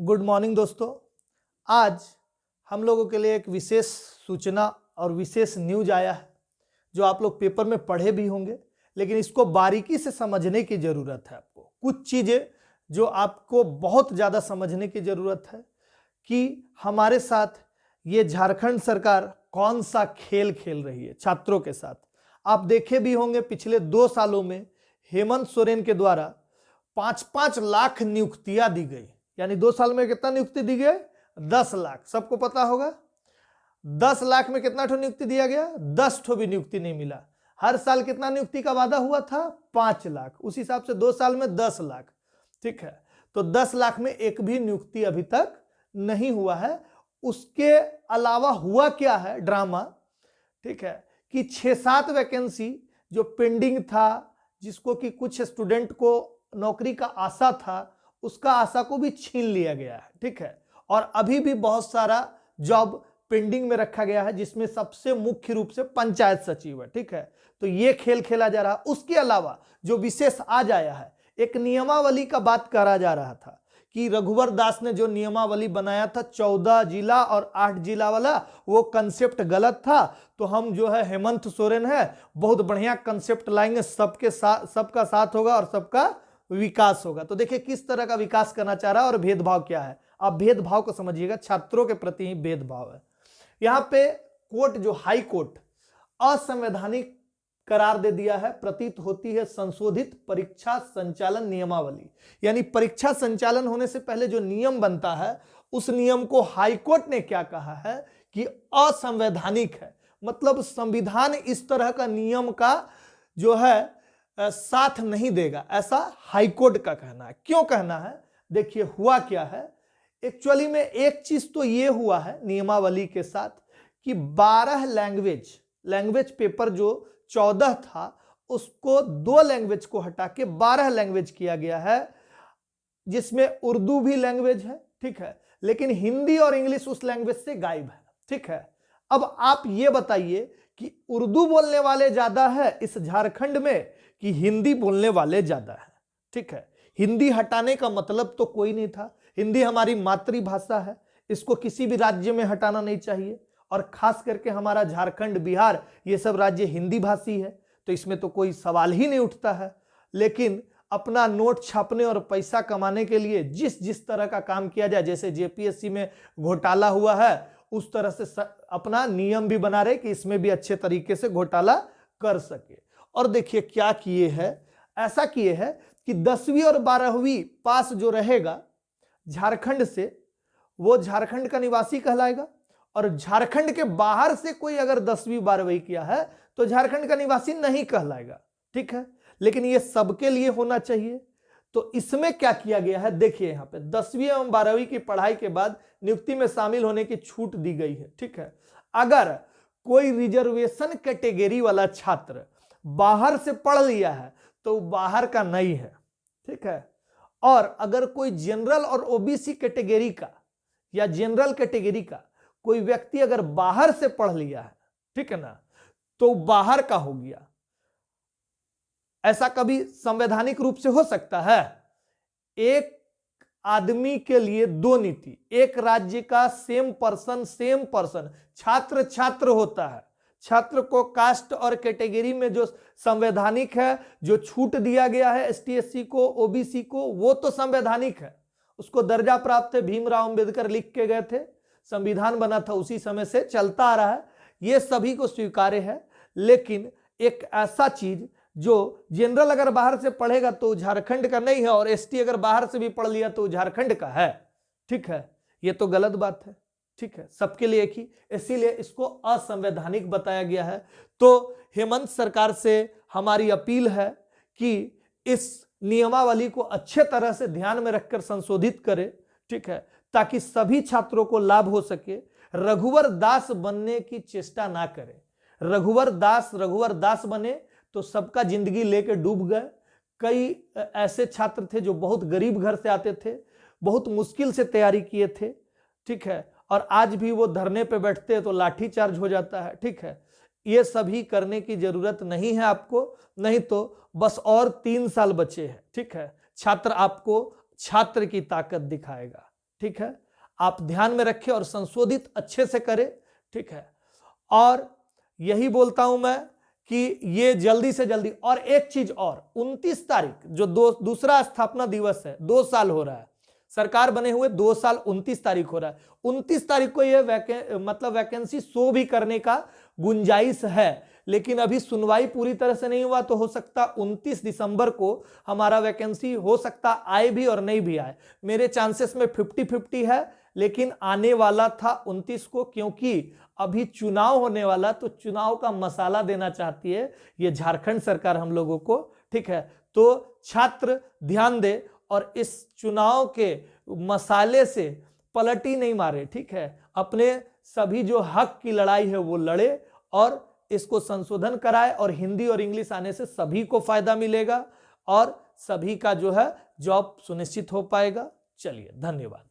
Good morning दोस्तों। आज हम लोगों के लिए एक विशेष सूचना और विशेष न्यूज आया है जो आप लोग पेपर में पढ़े भी होंगे, लेकिन इसको बारीकी से समझने की ज़रूरत है। आपको कुछ चीज़ें जो आपको बहुत ज़्यादा समझने की ज़रूरत है कि हमारे साथ ये झारखंड सरकार कौन सा खेल खेल रही है छात्रों के साथ। आप देखे भी होंगे पिछले 2 सालों में हेमंत सोरेन के द्वारा 5-5 लाख नियुक्तियां दी गई। यानी 2 साल में कितना नियुक्ति दी गई? 10 लाख। सबको पता होगा 10 लाख में कितना ठो नियुक्ति दिया गया? 10 ठो भी नियुक्ति नहीं मिला। हर साल कितना नियुक्ति का वादा हुआ था? 5 लाख। उस हिसाब से 2 साल में 10 लाख। ठीक है, तो 10 लाख में एक भी नियुक्ति अभी तक नहीं हुआ है। उसके अलावा हुआ क्या है ड्रामा, ठीक है, कि 6-7 वैकेंसी जो पेंडिंग था, जिसको कि कुछ स्टूडेंट को नौकरी का आशा था, उसका आशा को भी छीन लिया गया है। ठीक है, और अभी भी बहुत सारा जॉब पेंडिंग में रखा गया है, जिसमें सबसे मुख्य रूप से पंचायत सचिव है। ठीक है, तो ये खेल खेला जा रहा है। उसके अलावा जो विशेष आज आया है, एक नियमावली का बात करा जा रहा था कि रघुवर दास ने जो नियमावली बनाया था 14 जिला और 8 जिला वाला, वो कंसेप्ट गलत था। तो हम जो है हेमंत सोरेन है, बहुत बढ़िया कंसेप्ट लाएंगे, सबके साथ, सबका साथ होगा और सबका विकास होगा। तो देखिए किस तरह का विकास करना चाह रहा है और भेदभाव क्या है। आप भेदभाव को समझिएगा, छात्रों के प्रति ही भेदभाव है। यहां पे कोर्ट, जो हाई कोर्ट, असंवैधानिक करार दे दिया है। प्रतीत होती है संशोधित परीक्षा संचालन नियमावली, यानी परीक्षा संचालन होने से पहले जो नियम बनता है, उस नियम को हाई कोर्ट ने क्या कहा है कि असंवैधानिक है। मतलब संविधान इस तरह का नियम का जो है साथ नहीं देगा, ऐसा हाईकोर्ट का कहना है। क्यों कहना है? देखिए हुआ क्या है। एक्चुअली में एक चीज तो ये हुआ है नियमावली के साथ कि 12 लैंग्वेज पेपर जो 14 था, उसको 2 लैंग्वेज को हटा के 12 लैंग्वेज किया गया है, जिसमें उर्दू भी लैंग्वेज है। ठीक है, लेकिन हिंदी और इंग्लिश उस लैंग्वेज से गायब है। ठीक है, अब आप ये बताइए कि उर्दू बोलने वाले ज्यादा है इस झारखंड में कि हिंदी बोलने वाले ज्यादा है। ठीक है, हिंदी हटाने का मतलब तो कोई नहीं था। हिंदी हमारी मातृभाषा है, इसको किसी भी राज्य में हटाना नहीं चाहिए। और खास करके हमारा झारखंड, बिहार, ये सब राज्य हिंदी भाषी है, तो इसमें तो कोई सवाल ही नहीं उठता है। लेकिन अपना नोट छापने और पैसा कमाने के लिए जिस जिस तरह का काम किया जाए, जैसे जेपीएससी में घोटाला हुआ है, उस तरह से अपना नियम भी बना रहे कि इसमें भी अच्छे तरीके से घोटाला कर सके। और देखिए क्या किए हैं, ऐसा किए हैं कि 10वीं और 12वीं पास जो रहेगा झारखंड से, वो झारखंड का निवासी कहलाएगा। और झारखंड के बाहर से कोई अगर 10वीं 12वीं किया है तो झारखंड का निवासी नहीं कहलाएगा। ठीक है, लेकिन ये सबके लिए होना चाहिए। तो इसमें क्या किया गया है, देखिए यहाँ पे 10वीं एवं 12वीं की पढ़ाई के बाद नियुक्ति में शामिल होने की छूट दी गई है। ठीक है, अगर कोई रिजर्वेशन कैटेगरी वाला छात्र बाहर से पढ़ लिया है तो बाहर का नहीं है। ठीक है, और अगर कोई जनरल और ओबीसी कैटेगरी का या जनरल कैटेगरी का कोई व्यक्ति अगर बाहर से पढ़ लिया है, ठीक है ना, तो बाहर का हो गया। ऐसा कभी संवैधानिक रूप से हो सकता है? एक आदमी के लिए 2 नीति, एक राज्य का सेम पर्सन, छात्र छात्र होता है। छात्र को कास्ट और कैटेगरी में जो संवैधानिक है, जो छूट दिया गया है एसटी एससी को, ओबीसी को, वो तो संवैधानिक है, उसको दर्जा प्राप्त है। भीमराव अंबेडकर लिख के गए थे, संविधान बना था उसी समय से चलता आ रहा है, ये सभी को स्वीकार्य है। लेकिन एक ऐसा चीज जो जनरल अगर बाहर से पढ़ेगा तो झारखंड का नहीं है, और एसटी अगर बाहर से भी पढ़ लिया तो झारखंड का है। ठीक है, ये तो गलत बात है। ठीक है, सबके लिए एक ही, इसीलिए इसको असंवैधानिक बताया गया है। तो हेमंत सरकार से हमारी अपील है कि इस नियमावली को अच्छे तरह से ध्यान में रखकर संशोधित करे। ठीक है, ताकि सभी छात्रों को लाभ हो सके। रघुवर दास बनने की चेष्टा ना करें। रघुवर दास बने तो सबका जिंदगी लेके डूब गए। कई ऐसे छात्र थे जो बहुत गरीब घर से आते थे, बहुत मुश्किल से तैयारी किए थे। ठीक है, और आज भी वो धरने पे बैठते हैं तो लाठीचार्ज हो जाता है। ठीक है, ये सभी करने की जरूरत नहीं है आपको, नहीं तो बस और 3 साल बचे हैं। ठीक है, छात्र आपको छात्र की ताकत दिखाएगा। ठीक है, आप ध्यान में रखें और संशोधित अच्छे से करें, ठीक है। और यही बोलता हूं मैं कि ये जल्दी से जल्दी, और एक चीज और, 29 तारीख जो दूसरा स्थापना दिवस है, 2 साल हो रहा है सरकार बने हुए, 2 साल 29 तारीख हो रहा है। 29 तारीख को ये वैकेंसी शो भी करने का गुंजाइश है, लेकिन अभी सुनवाई पूरी तरह से नहीं हुआ, तो हो सकता 29 दिसंबर को हमारा वैकेंसी हो सकता आए भी और नहीं भी आए। मेरे चांसेस में 50-50 है, लेकिन आने वाला था 29 को, क्योंकि अभी चुनाव होने वाला, तो चुनाव का मसाला देना चाहती है ये झारखंड सरकार हम लोगों को, ठीक है। तो छात्र ध्यान दे और इस चुनाव के मसाले से पलटी नहीं मारे, ठीक है। अपने सभी जो हक की लड़ाई है वो लड़े और इसको संशोधन कराए, और हिंदी और इंग्लिश आने से सभी को फायदा मिलेगा और सभी का जो है जॉब सुनिश्चित हो पाएगा। चलिए, धन्यवाद।